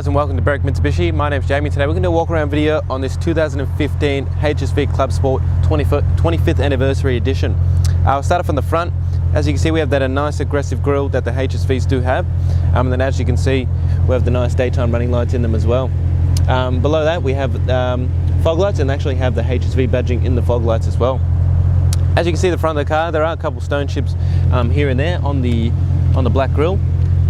and welcome to Berwick Mitsubishi. My name's Jamie. Today we're going to do a walk around video on this 2015 HSV Clubsport 25th anniversary edition. I'll start off on the front. As you can see, we have that nice aggressive grille that the HSVs do have, and then as you can see we have the nice daytime running lights in them as well. Below that we have fog lights, and actually have the HSV badging in the fog lights as well. As you can see the front of the car, there are a couple stone chips here and there on the black grille.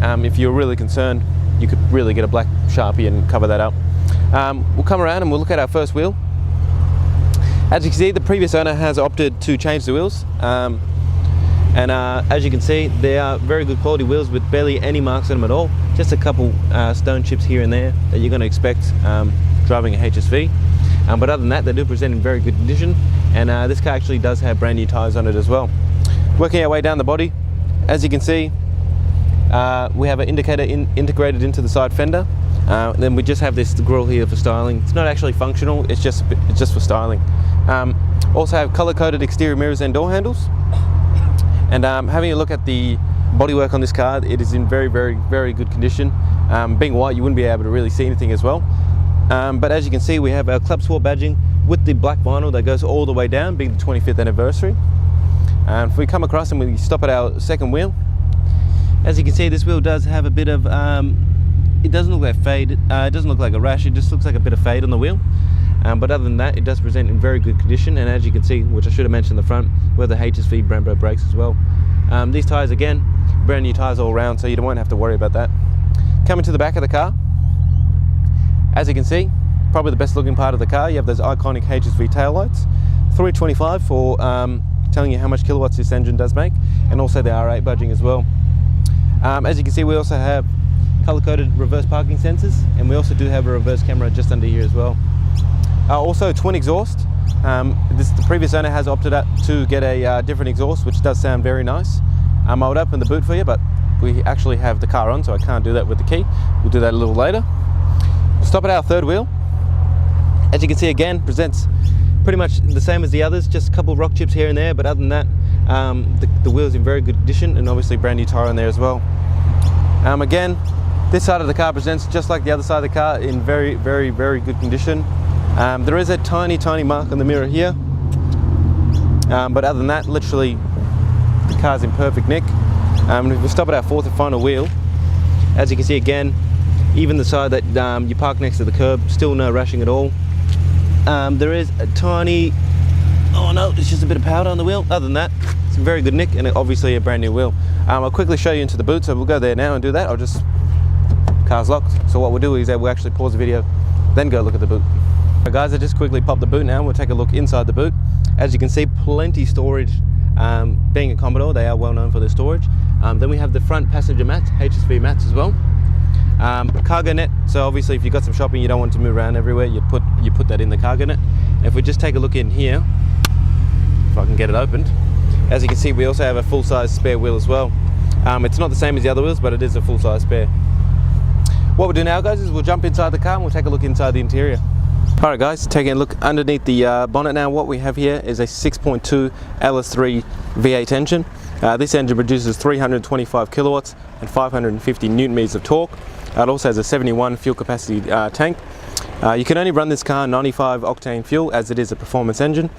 If you're really concerned, you could really get a black Sharpie and cover that up. We'll come around and we'll look at our first wheel. As you can see, the previous owner has opted to change the wheels, as you can see, they are very good quality wheels with barely any marks on them at all. Just a couple stone chips here and there that you're going to expect driving a HSV. But other than that, they do present in very good condition, and this car actually does have brand new tyres on it as well. Working our way down the body, as you can see, we have an indicator integrated into the side fender. Then we just have this grille here for styling. It's not actually functional, it's just for styling. Also have color-coded exterior mirrors and door handles. And having a look at the bodywork on this car, it is in very good condition. Being white, you wouldn't be able to really see anything as well. But as you can see, we have our Clubsport badging with the black vinyl that goes all the way down, being the 25th anniversary. If we come across and we stop at our second wheel, as you can see, this wheel does have a bit of, it doesn't look like fade, it doesn't look like a rash, it just looks like a bit of fade on the wheel. But other than that, it does present in very good condition, and as you can see, which I should have mentioned in the front, we have the HSV Brembo brakes as well. These tyres, again, brand new tyres all around, so you won't have to worry about that. Coming to the back of the car, as you can see, probably the best looking part of the car, you have those iconic HSV taillights, 325 for telling you how much kilowatts this engine does make, and also the R8 badging as well. As you can see, we also have color-coded reverse parking sensors, and we also do have a reverse camera just under here as well. Also twin exhaust. The previous owner has opted out to get a different exhaust, which does sound very nice. I would open the boot for you, but we actually have the car on, so I can't do that with the key. We'll do that a little later. We'll stop at our third wheel. As you can see, again, presents pretty much the same as the others, just a couple of rock chips here and there, but other than that, the wheel's in very good condition, and obviously brand new tyre on there as well. Again, this side of the car presents just like the other side of the car in very good condition. There is a tiny mark on the mirror here, but other than that, literally the car's in perfect nick. If we stop at our fourth and final wheel, as you can see, again, even the side that you park next to the curb, still no rashing at all. There is a tiny, oh no, it's just a bit of powder on the wheel. Other than that, it's a very good nick, and obviously a brand new wheel. I'll quickly show you into the boot, so we'll go there now and do that. Car's locked, so what we'll do is we'll actually pause the video, then go look at the boot. Right, guys, I just quickly popped the boot now. We'll take a look inside the boot. As you can see, plenty storage. Being a Commodore, they are well known for their storage. Then we have the front passenger mats, HSV mats as well. Cargo net, so obviously if you've got some shopping, you don't want to move around everywhere, you put that in the cargo net. If we just take a look in here, if I can get it opened, as you can see, we also have a full-size spare wheel as well. It's not the same as the other wheels, but it is a full-size spare. What we'll do now, guys, is we'll jump inside the car and we'll take a look inside the interior. Alright guys, taking a look underneath the bonnet now, what we have here is a 6.2 LS3 V8 engine. This engine produces 325 kilowatts and 550 newton meters of torque. It also has a 71 fuel capacity tank. You can only run this car 95 octane fuel, as it is a performance engine.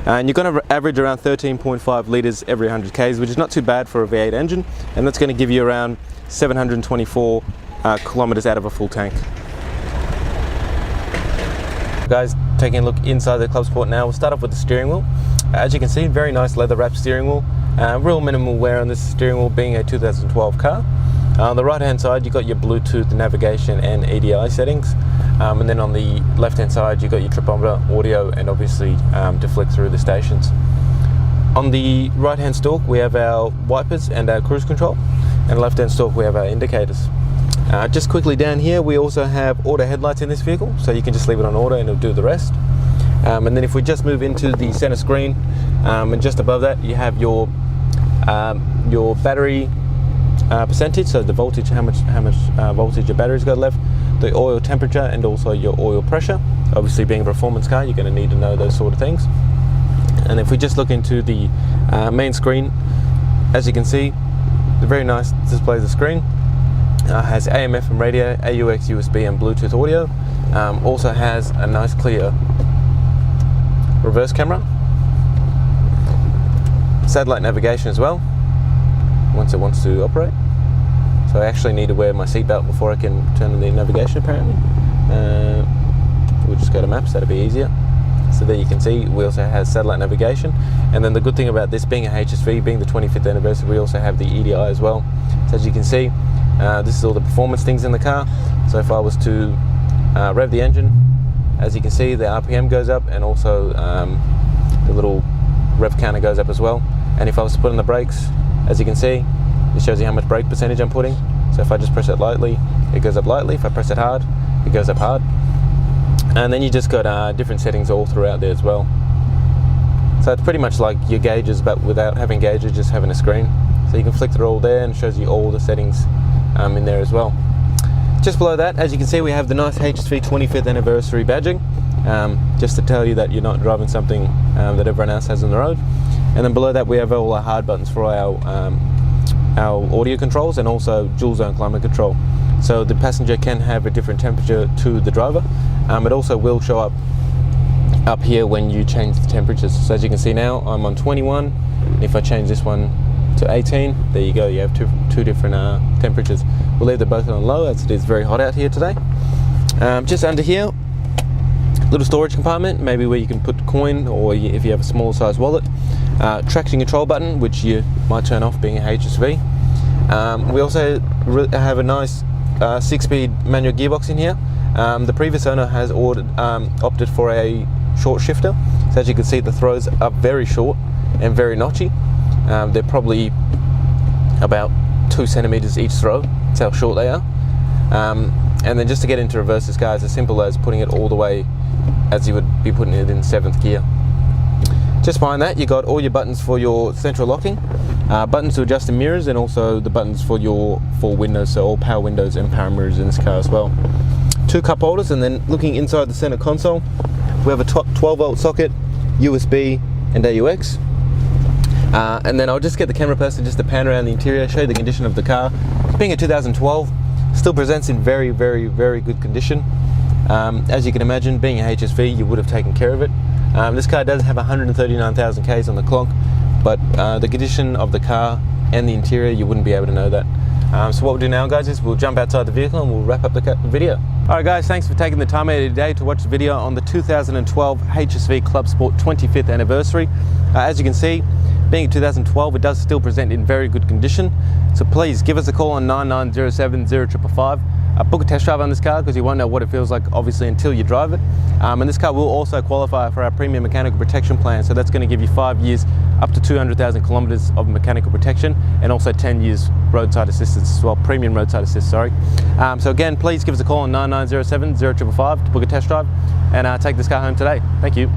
And you're going to average around 13.5 litres every 100 k's, which is not too bad for a V8 engine, and that's going to give you around 724 kilometers out of a full tank. Guys, taking a look inside the Clubsport now, we'll start off with the steering wheel. As you can see, very nice leather wrapped steering wheel. Real minimal wear on this steering wheel, being a 2012 car. On the right hand side, you've got your Bluetooth navigation and EDI settings. And then on the left hand side, you've got your tripometer, audio, and obviously to flick through the stations. On the right hand stalk, we have our wipers and our cruise control. And left hand stalk, we have our indicators. Just quickly down here, we also have auto headlights in this vehicle, so you can just leave it on auto and it'll do the rest. And then if we just move into the center screen, and just above that, you have your battery percentage, so the voltage, how much voltage your battery's got left, the oil temperature, and also your oil pressure. Obviously, being a performance car, you're going to need to know those sort of things. And if we just look into the main screen, as you can see, the very nice displays the screen. Has AM, FM radio, AUX, USB and Bluetooth audio. Also has a nice clear reverse camera. Satellite navigation as well, once it wants to operate. So I actually need to wear my seatbelt before I can turn on the navigation apparently. We'll just go to maps, that'll be easier. So there you can see we also have satellite navigation, and then the good thing about this being a HSV, being the 25th anniversary, we also have the EDI as well. So as you can see, this is all the performance things in the car. So if I was to rev the engine, as you can see the RPM goes up, and also the little rev counter goes up as well. And if I was to put on the brakes, as you can see, it shows you how much brake percentage I'm putting. So if I just press it lightly, it goes up lightly. If I press it hard, it goes up hard. And then you just got different settings all throughout there as well. So it's pretty much like your gauges, but without having gauges, just having a screen. So you can flick through all there, and it shows you all the settings in there as well. Just below that, as you can see, we have the nice HSV 25th anniversary badging, just to tell you that you're not driving something that everyone else has on the road. And then below that, we have all our hard buttons for our audio controls, and also dual zone climate control. So the passenger can have a different temperature to the driver. It also will show up here when you change the temperatures. So as you can see now, I'm on 21. If I change this one to 18, there you go, you have two different temperatures. We'll leave them both on low as it is very hot out here today. Just under here, little storage compartment, maybe where you can put coin, or if you have a smaller size wallet. Traction control button, which you might turn off being a HSV. We also have a nice 6-speed manual gearbox in here. The previous owner has opted for a short shifter. So as you can see, the throws are very short and very notchy. They're probably about 2 centimeters each throw. That's how short they are. And then just to get into reverse, this car is as simple as putting it all the way as you would be putting it in 7th gear. Just behind that, you got all your buttons for your central locking, buttons to adjust the mirrors, and also the buttons for your 4 windows, so all power windows and power mirrors in this car as well. 2 cup holders, and then looking inside the center console, we have a 12-volt socket, USB and AUX. And then I'll just get the camera person just to pan around the interior, show you the condition of the car. Being a 2012, still presents in very, very, very good condition. As you can imagine, being a HSV, you would have taken care of it. This car does have 139,000 Ks on the clock, but the condition of the car and the interior, you wouldn't be able to know that. So what we'll do now, guys, is we'll jump outside the vehicle and we'll wrap up the video. Alright guys, thanks for taking the time out of your day to watch the video on the 2012 HSV Clubsport 25th anniversary. As you can see, being 2012, it does still present in very good condition. So please give us a call on 9907 0555. Book a test drive on this car, because you won't know what it feels like obviously until you drive it. And this car will also qualify for our premium mechanical protection plan, so that's going to give you 5 years up to 200,000 kilometers of mechanical protection, and also 10 years roadside assistance as well, premium roadside assist, sorry. So again, please give us a call on 9907 0555 to book a test drive and take this car home today. Thank you.